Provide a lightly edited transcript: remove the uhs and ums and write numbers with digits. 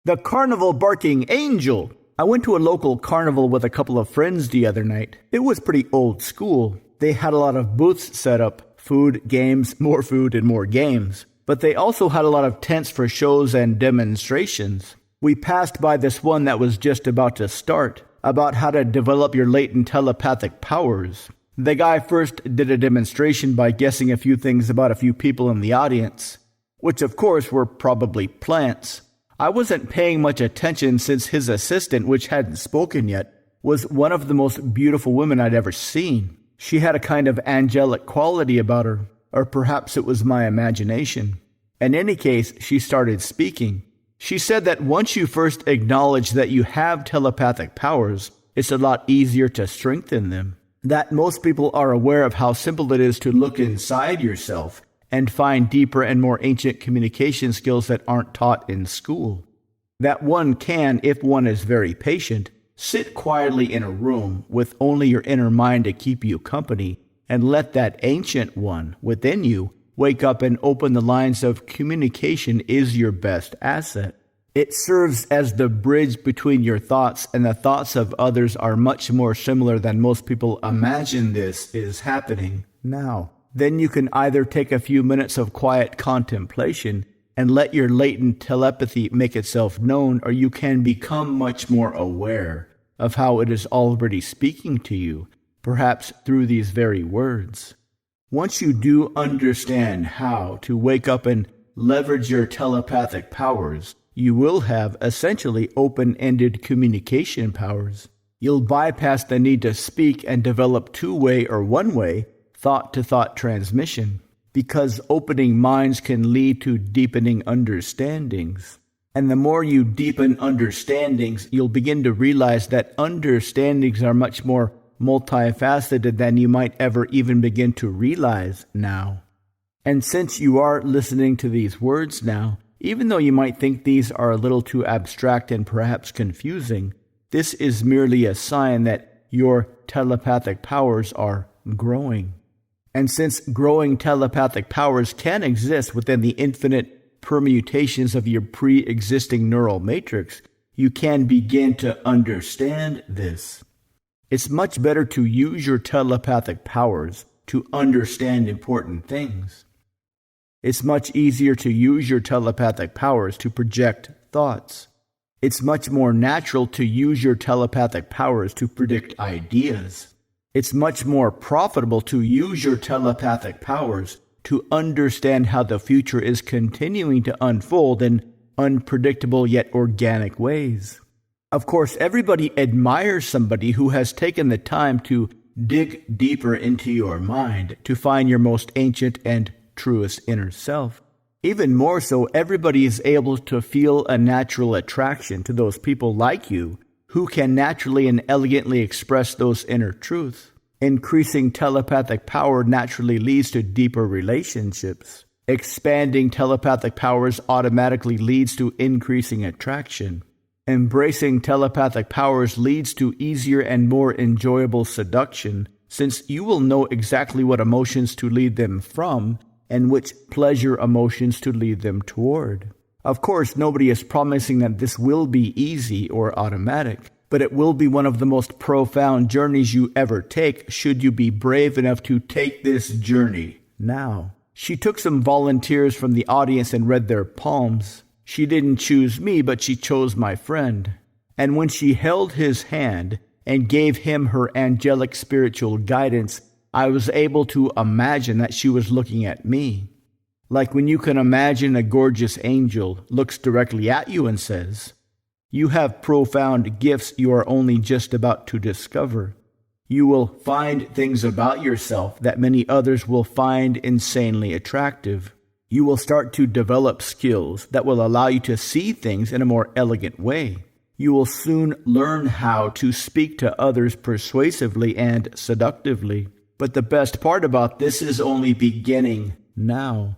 The Carnival barking angel. I went to a local carnival with a couple of friends the other night. It was pretty old school. They had a lot of booths set up, food, games, more food, and more games. But they also had a lot of tents for shows and demonstrations. We passed by this one that was just about to start, about how to develop your latent telepathic powers. The guy first did a demonstration by guessing a few things about a few people in the audience, which of course were probably plants. I wasn't paying much attention since his assistant, which hadn't spoken yet, was one of the most beautiful women I'd ever seen. She had a kind of angelic quality about her, or perhaps it was my imagination. In any case, she started speaking. She said that once you first acknowledge that you have telepathic powers, it's a lot easier to strengthen them. That most people are aware of how simple it is to look inside yourself and find deeper and more ancient communication skills that aren't taught in school. That one can, if one is very patient, sit quietly in a room with only your inner mind to keep you company and let that ancient one within you wake up and open the lines of communication is your best asset. It serves as the bridge between your thoughts and the thoughts of others are much more similar than most people imagine this is happening now. Then you can either take a few minutes of quiet contemplation and let your latent telepathy make itself known, or you can become much more aware of how it is already speaking to you, perhaps through these very words. Once you do understand how to wake up and leverage your telepathic powers, you will have essentially open-ended communication powers. You'll bypass the need to speak and develop two-way or one-way thought-to-thought transmission, because opening minds can lead to deepening understandings. And the more you deepen understandings, you'll begin to realize that understandings are much more multifaceted than you might ever even begin to realize now. And since you are listening to these words now, even though you might think these are a little too abstract and perhaps confusing, this is merely a sign that your telepathic powers are growing. And since growing telepathic powers can exist within the infinite permutations of your pre-existing neural matrix, you can begin to understand this. It's much better to use your telepathic powers to understand important things. It's much easier to use your telepathic powers to project thoughts. It's much more natural to use your telepathic powers to predict ideas. It's much more profitable to use your telepathic powers to understand how the future is continuing to unfold in unpredictable yet organic ways. Of course, everybody admires somebody who has taken the time to dig deeper into your mind to find your most ancient and truest inner self. Even more so, everybody is able to feel a natural attraction to those people like you who can naturally and elegantly express those inner truths. Increasing telepathic power naturally leads to deeper relationships. Expanding telepathic powers automatically leads to increasing attraction. Embracing telepathic powers leads to easier and more enjoyable seduction, since you will know exactly what emotions to lead them from and which pleasure emotions to lead them toward. Of course, nobody is promising that this will be easy or automatic, but it will be one of the most profound journeys you ever take should you be brave enough to take this journey now. She took some volunteers from the audience and read their palms. She didn't choose me, but she chose my friend. And when she held his hand and gave him her angelic spiritual guidance, I was able to imagine that she was looking at me. Like when you can imagine a gorgeous angel looks directly at you and says, "You have profound gifts you are only just about to discover. You will find things about yourself that many others will find insanely attractive. You will start to develop skills that will allow you to see things in a more elegant way. You will soon learn how to speak to others persuasively and seductively. But the best part about this is only beginning now.